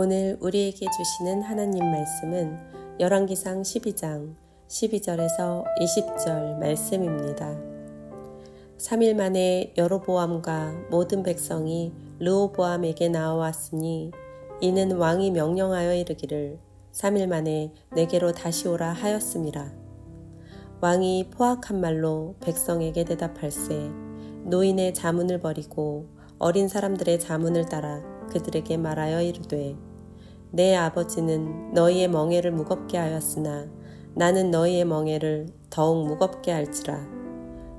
오늘 우리에게 주시는 하나님 말씀은 열왕기상 12장 12절에서 20절 말씀입니다. 3일 만에 여로보암과 모든 백성이 르호보암에게 나와왔으니 이는 왕이 명령하여 이르기를 3일 만에 내게로 다시 오라 하였음이라. 왕이 포악한 말로 백성에게 대답할세 노인의 자문을 버리고 어린 사람들의 자문을 따라 그들에게 말하여 이르되 내 아버지는 너희의 멍에를 무겁게 하였으나 나는 너희의 멍에를 더욱 무겁게 할지라.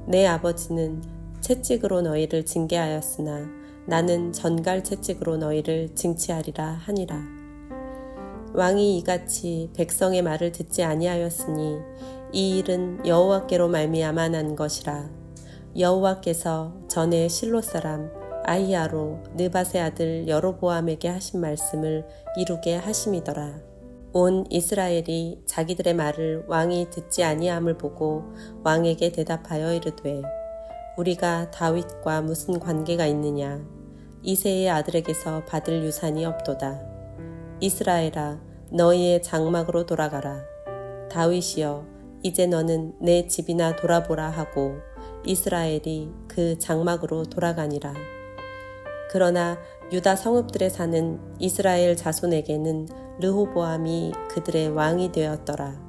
내 아버지는 채찍으로 너희를 징계하였으나 나는 전갈 채찍으로 너희를 징치하리라 하니라. 왕이 이같이 백성의 말을 듣지 아니하였으니 이 일은 여호와께로 말미암아 난 것이라. 여호와께서 전에 실로 사람 아히야로 느밧의 아들 여로보암에게 하신 말씀을 이루게 하심이더라. 온 이스라엘이 자기들의 말을 왕이 듣지 아니함을 보고 왕에게 대답하여 이르되 우리가 다윗과 무슨 관계가 있느냐. 이새의 아들에게서 받을 유산이 없도다. 이스라엘아 너희의 장막으로 돌아가라. 다윗이여 이제 너는 내 집이나 돌아보라 하고 이스라엘이 그 장막으로 돌아가니라. 그러나 유다 성읍들에 사는 이스라엘 자손에게는 르호보암이 그들의 왕이 되었더라.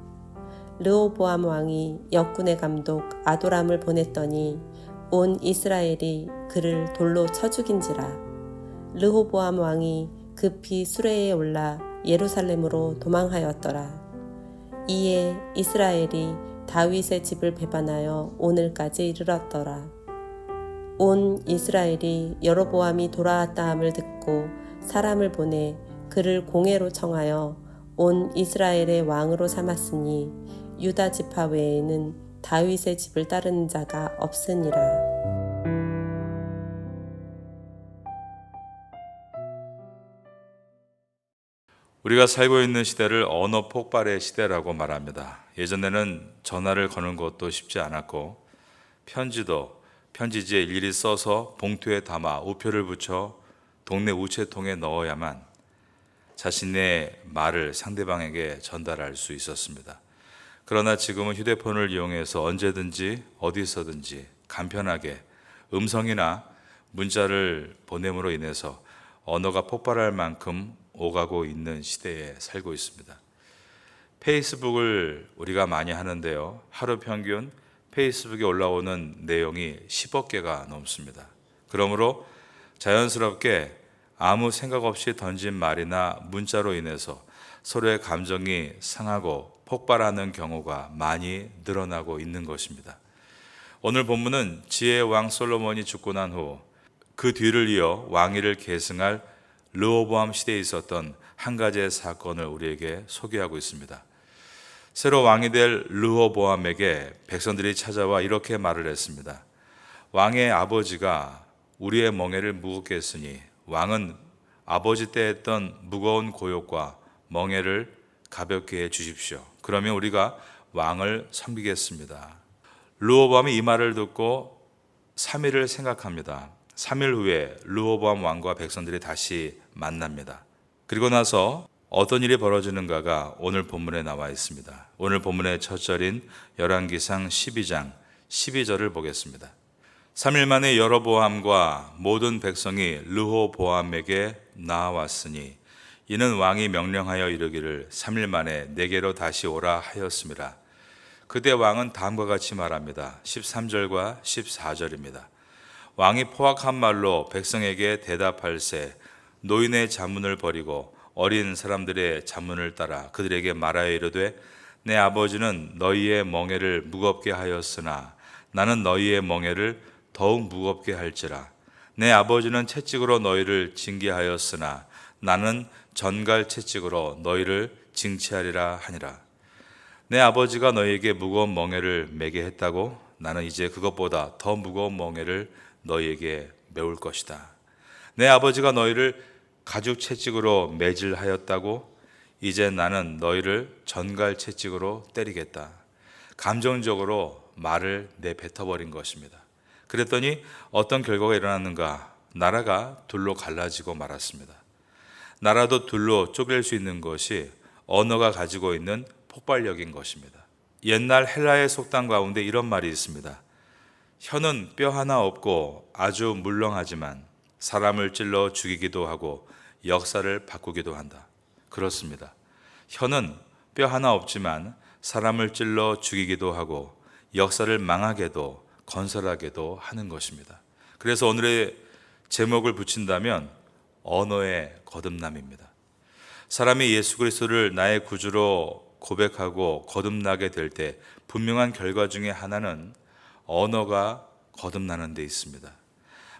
르호보암 왕이 역군의 감독 아도람을 보냈더니 온 이스라엘이 그를 돌로 쳐 죽인지라. 르호보암 왕이 급히 수레에 올라 예루살렘으로 도망하였더라. 이에 이스라엘이 다윗의 집을 배반하여 오늘까지 이르렀더라. 온 이스라엘이 여로보암이 돌아왔다 함을 듣고 사람을 보내 그를 공회로 청하여 온 이스라엘의 왕으로 삼았으니 유다 지파 외에는 다윗의 집을 따르는 자가 없으니라. 우리가 살고 있는 시대를 언어 폭발의 시대라고 말합니다. 예전에는 전화를 거는 것도 쉽지 않았고 편지지에 일일이 써서 봉투에 담아 우표를 붙여 동네 우체통에 넣어야만 자신의 말을 상대방에게 전달할 수 있었습니다. 그러나 지금은 휴대폰을 이용해서 언제든지 어디서든지 간편하게 음성이나 문자를 보냄으로 인해서 언어가 폭발할 만큼 오가고 있는 시대에 살고 있습니다. 페이스북을 우리가 많이 하는데요. 하루 평균 페이스북에 올라오는 내용이 10억 개가 넘습니다. 그러므로 자연스럽게 아무 생각 없이 던진 말이나 문자로 인해서 서로의 감정이 상하고 폭발하는 경우가 많이 늘어나고 있는 것입니다. 오늘 본문은 지혜의 왕 솔로몬이 죽고 난 후 그 뒤를 이어 왕위를 계승할 르호보암 시대에 있었던 한 가지의 사건을 우리에게 소개하고 있습니다. 새로 왕이 될 르호보암에게 백성들이 찾아와 이렇게 말을 했습니다. 왕의 아버지가 우리의 멍에를 무겁게 했으니 왕은 아버지 때 했던 무거운 고욕과 멍에를 가볍게 해 주십시오. 그러면 우리가 왕을 섬기겠습니다. 르호보암이 이 말을 듣고 3일을 생각합니다. 3일 후에 르호보암 왕과 백성들이 다시 만납니다. 그리고 나서 어떤 일이 벌어지는가가 오늘 본문에 나와 있습니다. 오늘 본문의 첫 절인 열왕기상 12장 12절을 보겠습니다. 3일 만에 여로보암과 모든 백성이 르호보암에게 나아왔으니 이는 왕이 명령하여 이르기를 3일 만에 내게로 다시 오라 하였음이라. 그때 왕은 다음과 같이 말합니다. 13절과 14절입니다. 왕이 포악한 말로 백성에게 대답할세 노인의 자문을 버리고 어린 사람들의 자문을 따라 그들에게 말하여 이르되 내 아버지는 너희의 멍에를 무겁게 하였으나 나는 너희의 멍에를 더욱 무겁게 할지라. 내 아버지는 채찍으로 너희를 징계하였으나 나는 전갈 채찍으로 너희를 징치하리라 하니라. 내 아버지가 너희에게 무거운 멍에를 매게 했다고 나는 이제 그것보다 더 무거운 멍에를 너희에게 메울 것이다. 내 아버지가 너희를 가죽 채찍으로 매질하였다고 이제 나는 너희를 전갈 채찍으로 때리겠다. 감정적으로 말을 내뱉어버린 것입니다. 그랬더니 어떤 결과가 일어났는가? 나라가 둘로 갈라지고 말았습니다. 나라도 둘로 쪼갤 수 있는 것이 언어가 가지고 있는 폭발력인 것입니다. 옛날 헬라의 속담 가운데 이런 말이 있습니다. 혀는 뼈 하나 없고 아주 물렁하지만 사람을 찔러 죽이기도 하고 역사를 바꾸기도 한다. 그렇습니다. 혀는 뼈 하나 없지만 사람을 찔러 죽이기도 하고 역사를 망하게도 건설하게도 하는 것입니다. 그래서 오늘의 제목을 붙인다면 언어의 거듭남입니다. 사람이 예수 그리스도를 나의 구주로 고백하고 거듭나게 될 때 분명한 결과 중에 하나는 언어가 거듭나는 데 있습니다.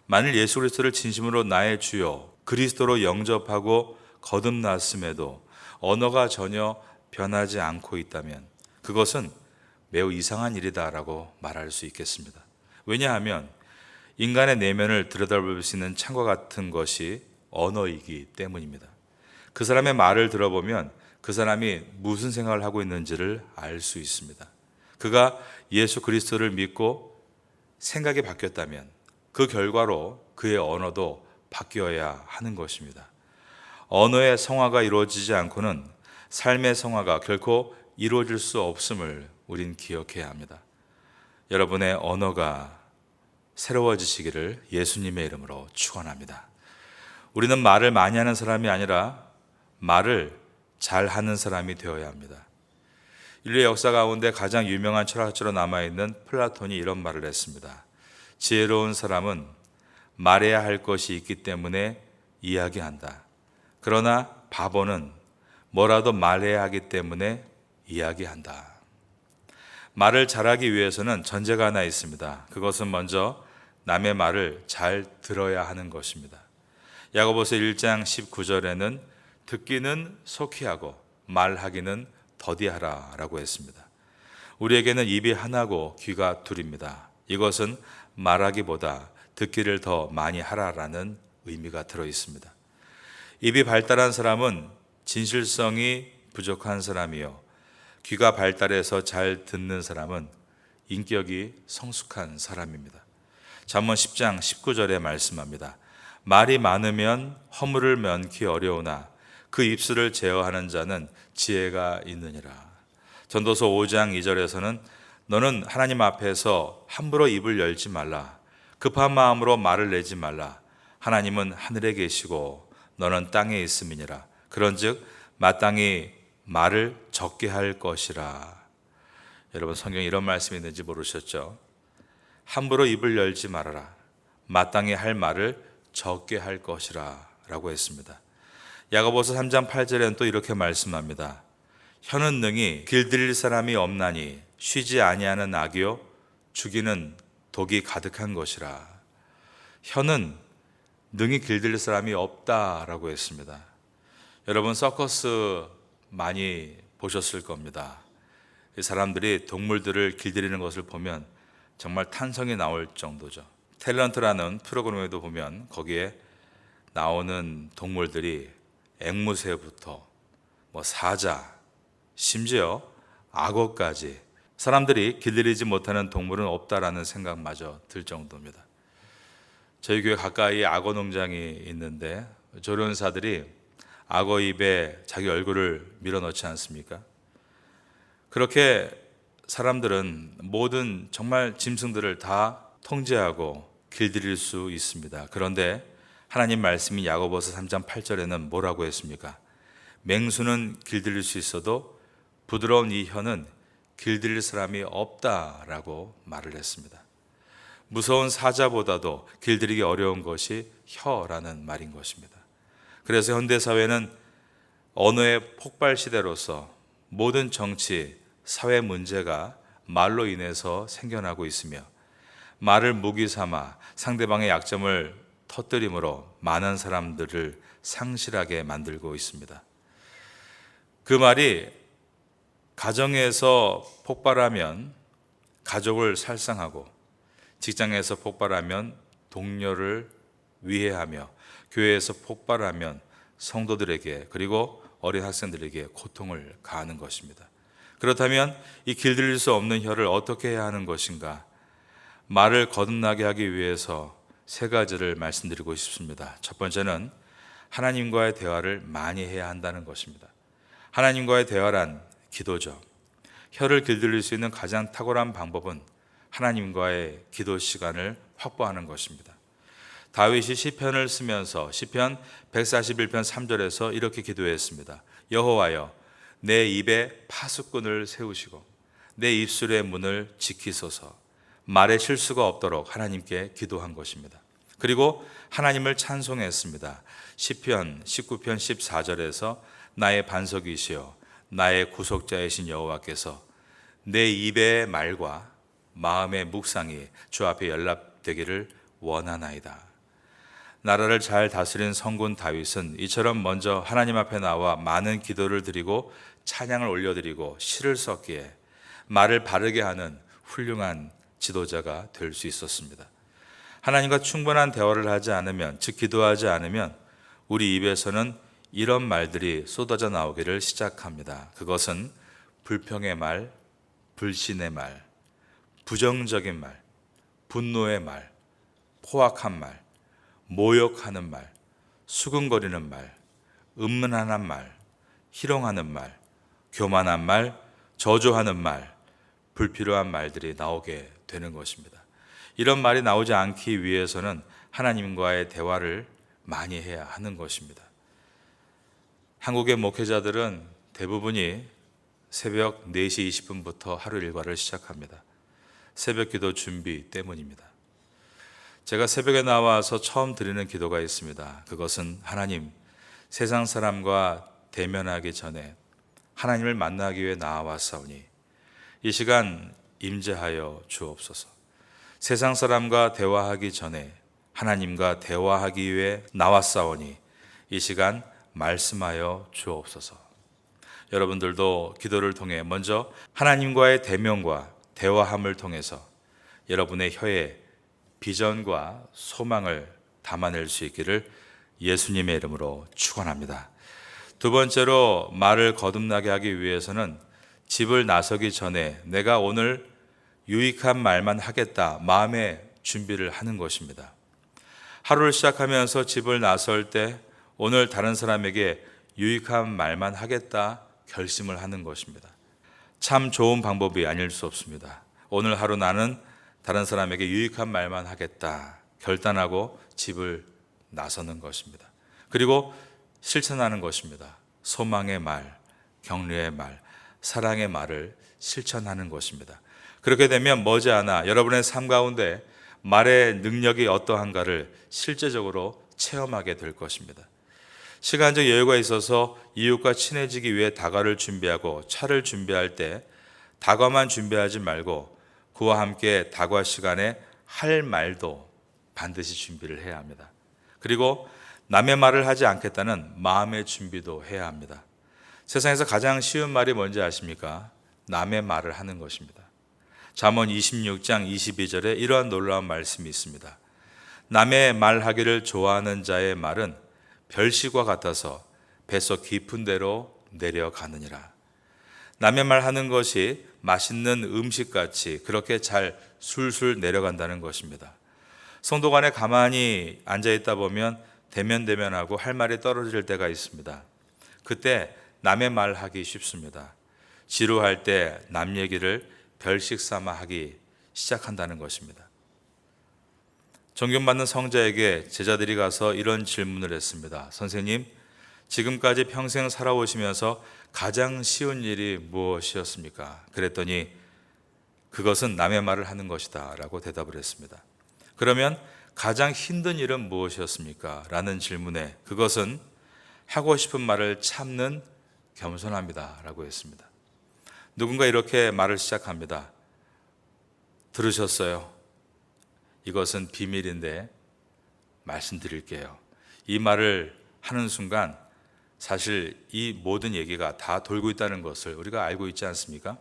만일 예수 그리스도를 진심으로 나의 주요 그리스도로 영접하고 거듭났음에도 언어가 전혀 변하지 않고 있다면 그것은 매우 이상한 일이다라고 말할 수 있겠습니다. 왜냐하면 인간의 내면을 들여다볼 수 있는 창과 같은 것이 언어이기 때문입니다. 그 사람의 말을 들어보면 그 사람이 무슨 생각을 하고 있는지를 알 수 있습니다. 그가 예수 그리스도를 믿고 생각이 바뀌었다면 그 결과로 그의 언어도 바뀌어야 하는 것입니다. 언어의 성화가 이루어지지 않고는 삶의 성화가 결코 이루어질 수 없음을 우린 기억해야 합니다. 여러분의 언어가 새로워지시기를 예수님의 이름으로 축원합니다. 우리는 말을 많이 하는 사람이 아니라 말을 잘하는 사람이 되어야 합니다. 인류의 역사 가운데 가장 유명한 철학자로 남아있는 플라톤이 이런 말을 했습니다. 지혜로운 사람은 말해야 할 것이 있기 때문에 이야기한다. 그러나 바보는 뭐라도 말해야 하기 때문에 이야기한다. 말을 잘하기 위해서는 전제가 하나 있습니다. 그것은 먼저 남의 말을 잘 들어야 하는 것입니다. 야고보서 1장 19절에는 듣기는 속히 하고 말하기는 더디하라 라고 했습니다. 우리에게는 입이 하나고 귀가 둘입니다. 이것은 말하기보다 듣기를 더 많이 하라라는 의미가 들어 있습니다. 입이 발달한 사람은 진실성이 부족한 사람이요, 귀가 발달해서 잘 듣는 사람은 인격이 성숙한 사람입니다. 잠언 10장 19절에 말씀합니다. 말이 많으면 허물을 면키 어려우나 그 입술을 제어하는 자는 지혜가 있느니라. 전도서 5장 2절에서는 너는 하나님 앞에서 함부로 입을 열지 말라. 급한 마음으로 말을 내지 말라. 하나님은 하늘에 계시고 너는 땅에 있음이니라. 그런즉 마땅히 말을 적게 할 것이라. 여러분, 성경에 이런 말씀이 있는지 모르셨죠? 함부로 입을 열지 말아라. 마땅히 할 말을 적게 할 것이라 라고 했습니다. 야고보서 3장 8절에는 또 이렇게 말씀합니다. 혀는 능히 길들일 사람이 없나니 쉬지 아니하는 악이요 죽이는 독이 가득한 것이라. 혀는 능히 길들일 사람이 없다라고 했습니다. 여러분, 서커스 많이 보셨을 겁니다. 이 사람들이 동물들을 길들이는 것을 보면 정말 탄성이 나올 정도죠. 탤런트라는 프로그램에도 보면 거기에 나오는 동물들이 앵무새부터 사자, 심지어 악어까지 사람들이 길들이지 못하는 동물은 없다라는 생각마저 들 정도입니다. 저희 교회 가까이 악어 농장이 있는데 조련사들이 악어 입에 자기 얼굴을 밀어넣지 않습니까? 그렇게 사람들은 모든 정말 짐승들을 다 통제하고 길들일 수 있습니다. 그런데 하나님 말씀이 야고보서 3장 8절에는 뭐라고 했습니까? 맹수는 길들일 수 있어도 부드러운 이 혀는 길들일 사람이 없다라고 말을 했습니다. 무서운 사자보다도 길들이기 어려운 것이 혀라는 말인 것입니다. 그래서 현대사회는 언어의 폭발 시대로서 모든 정치, 사회 문제가 말로 인해서 생겨나고 있으며 말을 무기 삼아 상대방의 약점을 터뜨림으로 많은 사람들을 상실하게 만들고 있습니다. 그 말이 가정에서 폭발하면 가족을 살상하고 직장에서 폭발하면 동료를 위해하며 교회에서 폭발하면 성도들에게 그리고 어린 학생들에게 고통을 가하는 것입니다. 그렇다면 이 길들일 수 없는 혀를 어떻게 해야 하는 것인가? 말을 거듭나게 하기 위해서 세 가지를 말씀드리고 싶습니다. 첫 번째는 하나님과의 대화를 많이 해야 한다는 것입니다. 하나님과의 대화란 기도죠. 혀를 길들일 수 있는 가장 탁월한 방법은 하나님과의 기도 시간을 확보하는 것입니다. 다윗이 시편을 쓰면서 시편 141편 3절에서 이렇게 기도했습니다. 여호와여, 내 입에 파수꾼을 세우시고 내 입술의 문을 지키소서. 말에 실수가 없도록 하나님께 기도한 것입니다. 그리고 하나님을 찬송했습니다. 시편 19편 14절에서 나의 반석이시여 나의 구속자이신 여호와께서 내 입의 말과 마음의 묵상이 주 앞에 연락되기를 원하나이다. 나라를 잘 다스린 성군 다윗은 이처럼 먼저 하나님 앞에 나와 많은 기도를 드리고 찬양을 올려드리고 시를 썼기에 말을 바르게 하는 훌륭한 지도자가 될 수 있었습니다. 하나님과 충분한 대화를 하지 않으면, 즉 기도하지 않으면 우리 입에서는 이런 말들이 쏟아져 나오기를 시작합니다. 그것은 불평의 말, 불신의 말, 부정적인 말, 분노의 말, 포악한 말, 모욕하는 말, 수근거리는 말, 음란한 말, 희롱하는 말, 교만한 말, 저주하는 말, 불필요한 말들이 나오게 되는 것입니다. 이런 말이 나오지 않기 위해서는 하나님과의 대화를 많이 해야 하는 것입니다. 한국의 목회자들은 대부분이 새벽 4시 20분부터 하루 일과를 시작합니다. 새벽 기도 준비 때문입니다. 제가 새벽에 나와서 처음 드리는 기도가 있습니다. 그것은 하나님, 세상 사람과 대면하기 전에 하나님을 만나기 위해 나와왔사오니 이 시간 임재하여 주옵소서. 세상 사람과 대화하기 전에 하나님과 대화하기 위해 나왔사오니 이 시간 말씀하여 주옵소서. 여러분들도 기도를 통해 먼저 하나님과의 대면과 대화함을 통해서 여러분의 혀에 비전과 소망을 담아낼 수 있기를 예수님의 이름으로 축원합니다. 두 번째로 말을 거듭나게 하기 위해서는 집을 나서기 전에 내가 오늘 유익한 말만 하겠다 마음의 준비를 하는 것입니다. 하루를 시작하면서 집을 나설 때 오늘 다른 사람에게 유익한 말만 하겠다 결심을 하는 것입니다. 참 좋은 방법이 아닐 수 없습니다. 오늘 하루 나는 다른 사람에게 유익한 말만 하겠다 결단하고 집을 나서는 것입니다. 그리고 실천하는 것입니다. 소망의 말, 격려의 말, 사랑의 말을 실천하는 것입니다. 그렇게 되면 머지않아 여러분의 삶 가운데 말의 능력이 어떠한가를 실제적으로 체험하게 될 것입니다. 시간적 여유가 있어서 이웃과 친해지기 위해 다과를 준비하고 차를 준비할 때 다과만 준비하지 말고 그와 함께 다과 시간에 할 말도 반드시 준비를 해야 합니다. 그리고 남의 말을 하지 않겠다는 마음의 준비도 해야 합니다. 세상에서 가장 쉬운 말이 뭔지 아십니까? 남의 말을 하는 것입니다. 잠언 26장 22절에 이러한 놀라운 말씀이 있습니다. 남의 말하기를 좋아하는 자의 말은 별시과 같아서 뱃속 깊은 데로 내려가느니라. 남의 말하는 것이 맛있는 음식같이 그렇게 잘 술술 내려간다는 것입니다. 성도 간에 가만히 앉아있다 보면 대면대면하고 할 말이 떨어질 때가 있습니다. 그때 남의 말하기 쉽습니다. 지루할 때 남 얘기를 별식 삼아 하기 시작한다는 것입니다. 존경받는 성자에게 제자들이 가서 이런 질문을 했습니다. 선생님, 지금까지 평생 살아오시면서 가장 쉬운 일이 무엇이었습니까? 그랬더니 그것은 남의 말을 하는 것이다 라고 대답을 했습니다. 그러면 가장 힘든 일은 무엇이었습니까? 라는 질문에 그것은 하고 싶은 말을 참는 겸손합니다 라고 했습니다. 누군가 이렇게 말을 시작합니다. 들으셨어요? 이것은 비밀인데 말씀드릴게요. 이 말을 하는 순간 사실 이 모든 얘기가 다 돌고 있다는 것을 우리가 알고 있지 않습니까?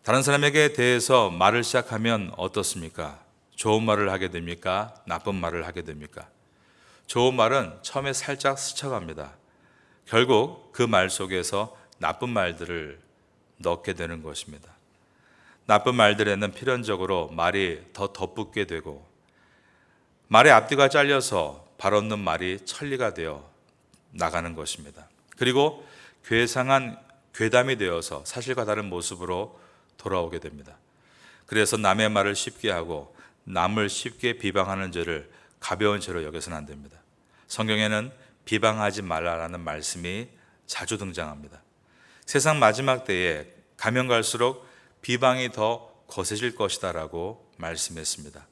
다른 사람에게 대해서 말을 시작하면 어떻습니까? 좋은 말을 하게 됩니까? 나쁜 말을 하게 됩니까? 좋은 말은 처음에 살짝 스쳐갑니다. 결국 그 말 속에서 나쁜 말들을 넣게 되는 것입니다. 나쁜 말들에는 필연적으로 말이 더 덧붙게 되고 말의 앞뒤가 잘려서 발없는 말이 천리가 되어 나가는 것입니다. 그리고 괴상한 괴담이 되어서 사실과 다른 모습으로 돌아오게 됩니다. 그래서 남의 말을 쉽게 하고 남을 쉽게 비방하는 죄를 가벼운 죄로 여겨서는 안 됩니다. 성경에는 비방하지 말라라는 말씀이 자주 등장합니다. 세상 마지막 때에 가면 갈수록 비방이 더 거세질 것이다라고 말씀했습니다.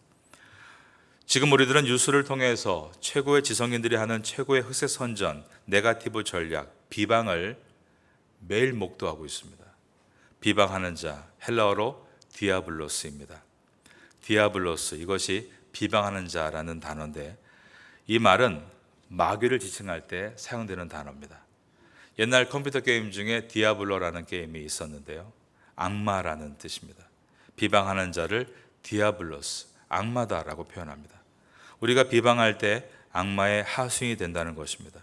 지금 우리들은 뉴스를 통해서 최고의 지성인들이 하는 최고의 흑색선전, 네거티브 전략, 비방을 매일 목도하고 있습니다. 비방하는 자, 헬라어로 디아블로스입니다. 디아블로스, 이것이 비방하는 자라는 단어인데 이 말은 마귀를 지칭할 때 사용되는 단어입니다. 옛날 컴퓨터 게임 중에 디아블로라는 게임이 있었는데요. 악마라는 뜻입니다. 비방하는 자를 디아블로스, 악마다라고 표현합니다. 우리가 비방할 때 악마의 하수인이 된다는 것입니다.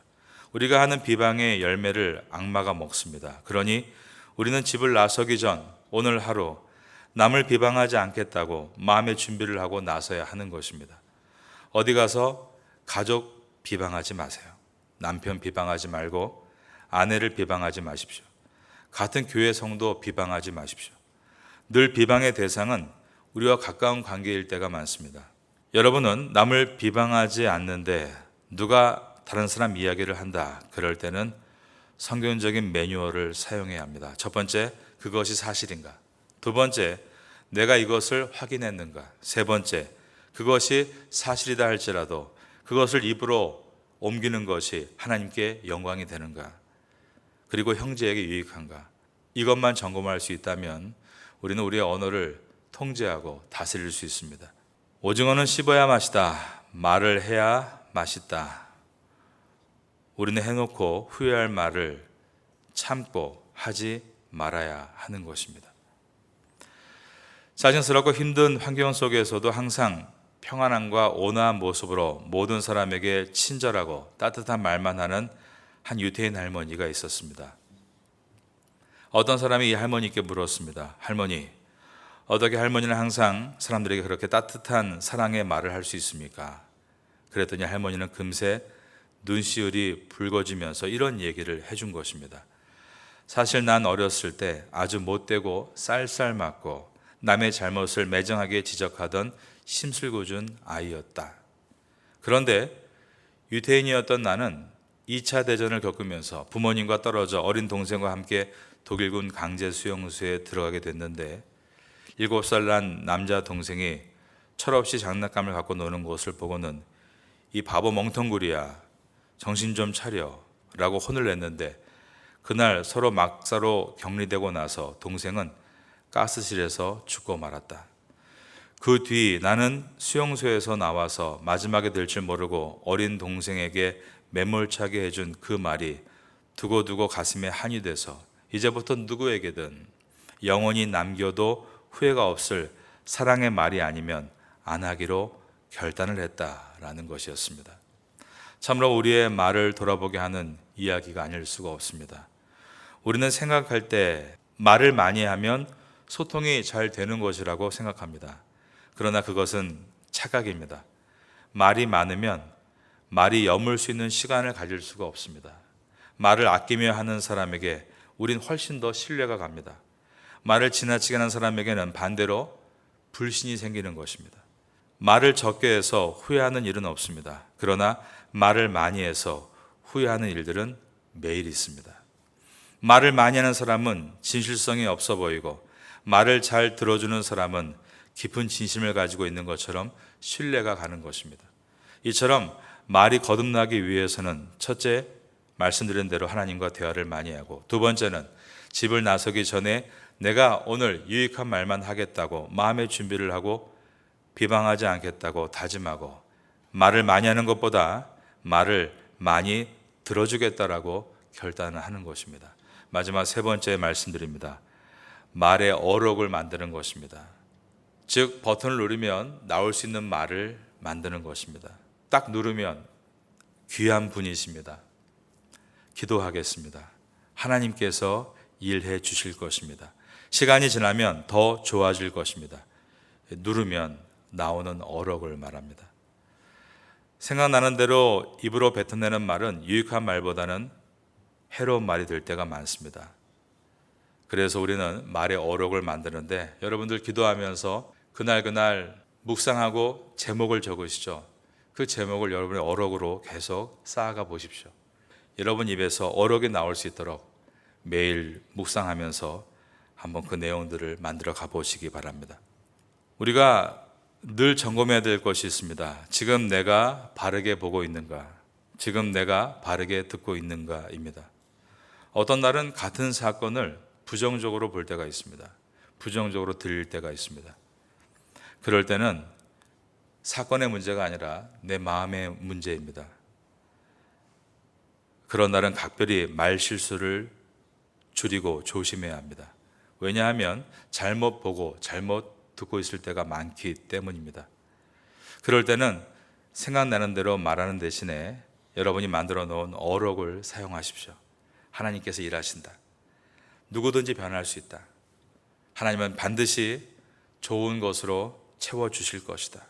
우리가 하는 비방의 열매를 악마가 먹습니다. 그러니 우리는 집을 나서기 전 오늘 하루 남을 비방하지 않겠다고 마음의 준비를 하고 나서야 하는 것입니다. 어디 가서 가족 비방하지 마세요. 남편 비방하지 말고 아내를 비방하지 마십시오. 같은 교회 성도 비방하지 마십시오. 늘 비방의 대상은 우리와 가까운 관계일 때가 많습니다. 여러분은 남을 비방하지 않는데 누가 다른 사람 이야기를 한다. 그럴 때는 성경적인 매뉴얼을 사용해야 합니다. 첫 번째, 그것이 사실인가? 두 번째, 내가 이것을 확인했는가? 세 번째, 그것이 사실이다 할지라도 그것을 입으로 옮기는 것이 하나님께 영광이 되는가? 그리고 형제에게 유익한가? 이것만 점검할 수 있다면 우리는 우리의 언어를 통제하고 다스릴 수 있습니다. 오징어는 씹어야 맛이다. 말을 해야 맛있다. 우리는 해놓고 후회할 말을 참고 하지 말아야 하는 것입니다. 짜증스럽고 힘든 환경 속에서도 항상 평안함과 온화한 모습으로 모든 사람에게 친절하고 따뜻한 말만 하는 한 유태인 할머니가 있었습니다. 어떤 사람이 이 할머니께 물었습니다. 할머니, 어떻게 할머니는 항상 사람들에게 그렇게 따뜻한 사랑의 말을 할 수 있습니까? 그랬더니 할머니는 금세 눈시울이 붉어지면서 이런 얘기를 해준 것입니다. 사실 난 어렸을 때 아주 못되고 쌀쌀맞고 남의 잘못을 매정하게 지적하던 심술궂은 아이였다. 그런데 유태인이었던 나는 2차 대전을 겪으면서 부모님과 떨어져 어린 동생과 함께 독일군 강제 수용소에 들어가게 됐는데 7살 난 남자 동생이 철없이 장난감을 갖고 노는 것을 보고는 이 바보 멍텅구리야, 정신 좀 차려 라고 혼을 냈는데 그날 서로 막사로 격리되고 나서 동생은 가스실에서 죽고 말았다. 그 뒤 나는 수용소에서 나와서 마지막에 될 줄 모르고 어린 동생에게 매몰차게 해준 그 말이 두고두고 가슴에 한이 돼서 이제부터 누구에게든 영원히 남겨도 후회가 없을 사랑의 말이 아니면 안 하기로 결단을 했다라는 것이었습니다. 참으로 우리의 말을 돌아보게 하는 이야기가 아닐 수가 없습니다. 우리는 생각할 때 말을 많이 하면 소통이 잘 되는 것이라고 생각합니다. 그러나 그것은 착각입니다. 말이 많으면 말이 여물 수 있는 시간을 가질 수가 없습니다. 말을 아끼며 하는 사람에게 우린 훨씬 더 신뢰가 갑니다. 말을 지나치게 하는 사람에게는 반대로 불신이 생기는 것입니다. 말을 적게 해서 후회하는 일은 없습니다. 그러나 말을 많이 해서 후회하는 일들은 매일 있습니다. 말을 많이 하는 사람은 진실성이 없어 보이고 말을 잘 들어주는 사람은 깊은 진심을 가지고 있는 것처럼 신뢰가 가는 것입니다. 이처럼 말이 거듭나기 위해서는 첫째, 말씀드린 대로 하나님과 대화를 많이 하고 두 번째는 집을 나서기 전에 내가 오늘 유익한 말만 하겠다고 마음의 준비를 하고 비방하지 않겠다고 다짐하고 말을 많이 하는 것보다 말을 많이 들어주겠다라고 결단을 하는 것입니다. 마지막 세 번째 말씀드립니다. 말의 어록을 만드는 것입니다. 즉 버튼을 누르면 나올 수 있는 말을 만드는 것입니다. 딱 누르면 귀한 분이십니다. 기도하겠습니다. 하나님께서 일해 주실 것입니다. 시간이 지나면 더 좋아질 것입니다. 누르면 나오는 어록을 말합니다. 생각나는 대로 입으로 뱉어내는 말은 유익한 말보다는 해로운 말이 될 때가 많습니다. 그래서 우리는 말의 어록을 만드는데, 여러분들 기도하면서 그날 묵상하고 제목을 적으시죠. 그 제목을 여러분의 어록으로 계속 쌓아가 보십시오. 여러분 입에서 어록이 나올 수 있도록 매일 묵상하면서 한번 그 내용들을 만들어 가보시기 바랍니다. 우리가 늘 점검해야 될 것이 있습니다. 지금 내가 바르게 보고 있는가? 지금 내가 바르게 듣고 있는가입니다. 어떤 날은 같은 사건을 부정적으로 볼 때가 있습니다. 부정적으로 들릴 때가 있습니다. 그럴 때는 사건의 문제가 아니라 내 마음의 문제입니다. 그런 날은 각별히 말 실수를 줄이고 조심해야 합니다. 왜냐하면 잘못 보고 잘못 듣고 있을 때가 많기 때문입니다. 그럴 때는 생각나는 대로 말하는 대신에 여러분이 만들어 놓은 어록을 사용하십시오. 하나님께서 일하신다. 누구든지 변할 수 있다. 하나님은 반드시 좋은 것으로 채워주실 것이다.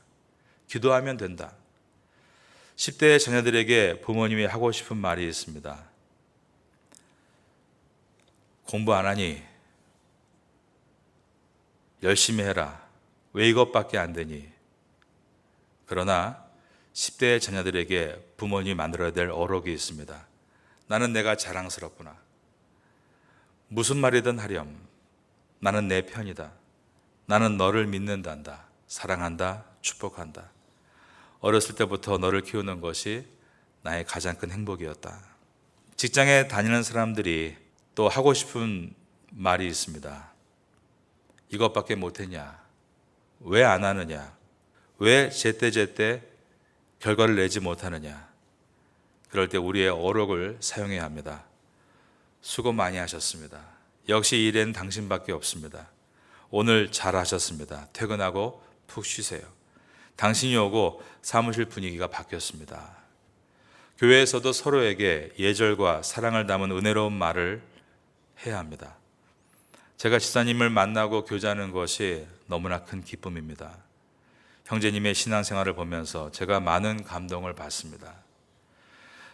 기도하면 된다. 10대의 자녀들에게 부모님이 하고 싶은 말이 있습니다. 공부 안 하니? 열심히 해라. 왜 이것밖에 안 되니? 그러나 10대의 자녀들에게 부모님이 만들어야 될 어록이 있습니다. 나는 내가 자랑스럽구나. 무슨 말이든 하렴. 나는 내 편이다. 나는 너를 믿는단다. 사랑한다. 축복한다. 어렸을 때부터 너를 키우는 것이 나의 가장 큰 행복이었다. 직장에 다니는 사람들이 또 하고 싶은 말이 있습니다. 이것밖에 못했냐? 왜 안 하느냐? 왜 제때 결과를 내지 못하느냐? 그럴 때 우리의 어록을 사용해야 합니다. 수고 많이 하셨습니다. 역시 이 일에는 당신밖에 없습니다. 오늘 잘하셨습니다. 퇴근하고 푹 쉬세요. 당신이 오고 사무실 분위기가 바뀌었습니다. 교회에서도 서로에게 예절과 사랑을 담은 은혜로운 말을 해야 합니다. 제가 지사님을 만나고 교제하는 것이 너무나 큰 기쁨입니다. 형제님의 신앙생활을 보면서 제가 많은 감동을 받습니다.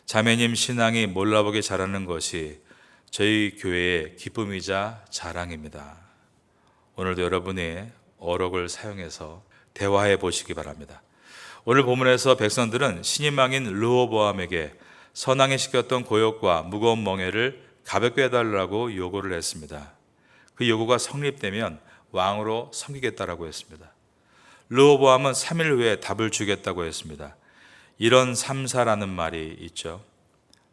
자매님 신앙이 몰라보게 자라는 것이 저희 교회의 기쁨이자 자랑입니다. 오늘도 여러분의 어록을 사용해서 대화해 보시기 바랍니다. 오늘 본문에서 백성들은 신임왕인 르호보암에게 선왕이 시켰던 고역과 무거운 멍에를 가볍게 해달라고 요구를 했습니다. 그 요구가 성립되면 왕으로 섬기겠다라고 했습니다. 르호보암은 3일 후에 답을 주겠다고 했습니다. 이런 삼사라는 말이 있죠.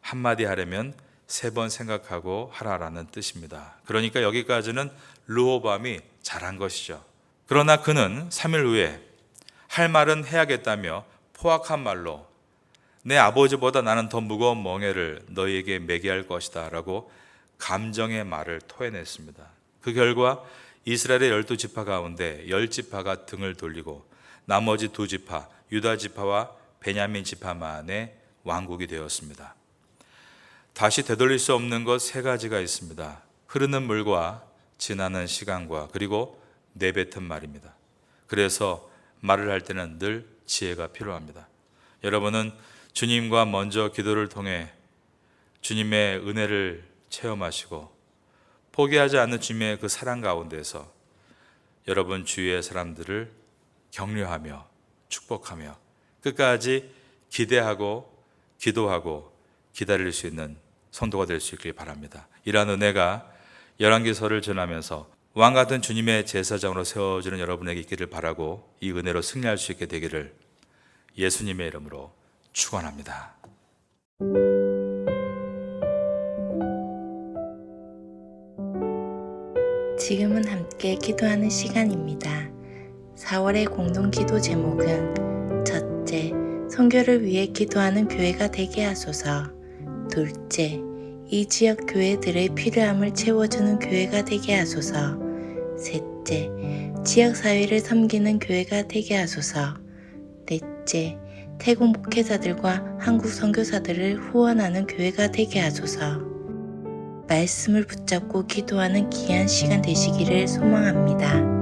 한마디 하려면 3번 생각하고 하라라는 뜻입니다. 그러니까 여기까지는 르호보암이 잘한 것이죠. 그러나 그는 3일 후에 할 말은 해야겠다며 포악한 말로 내 아버지보다 나는 더 무거운 멍에를 너희에게 매게 할 것이다 라고 감정의 말을 토해냈습니다. 그 결과 이스라엘의 12지파 가운데 10지파가 등을 돌리고 나머지 2지파 유다 지파와 베냐민 지파만의 왕국이 되었습니다. 다시 되돌릴 수 없는 것 3가지가 있습니다. 흐르는 물과 지나는 시간과 그리고 내뱉은 말입니다. 그래서 말을 할 때는 늘 지혜가 필요합니다. 여러분은 주님과 먼저 기도를 통해 주님의 은혜를 체험하시고 포기하지 않는 주님의 그 사랑 가운데서 여러분 주위의 사람들을 격려하며 축복하며 끝까지 기대하고 기도하고 기다릴 수 있는 성도가 될 수 있길 바랍니다. 이러한 은혜가 열왕기서를 전하면서 왕같은 주님의 제사장으로 세워지는 여러분에게 있기를 바라고 이 은혜로 승리할 수 있게 되기를 예수님의 이름으로 축원합니다. 지금은 함께 기도하는 시간입니다. 4월의 공동기도 제목은 첫째, 선교를 위해 기도하는 교회가 되게 하소서. 둘째, 이 지역 교회들의 필요함을 채워주는 교회가 되게 하소서. 셋째, 지역 사회를 섬기는 교회가 되게 하소서. 넷째, 태국 목회자들과 한국 선교사들을 후원하는 교회가 되게 하소서. 말씀을 붙잡고 기도하는 귀한 시간 되시기를 소망합니다.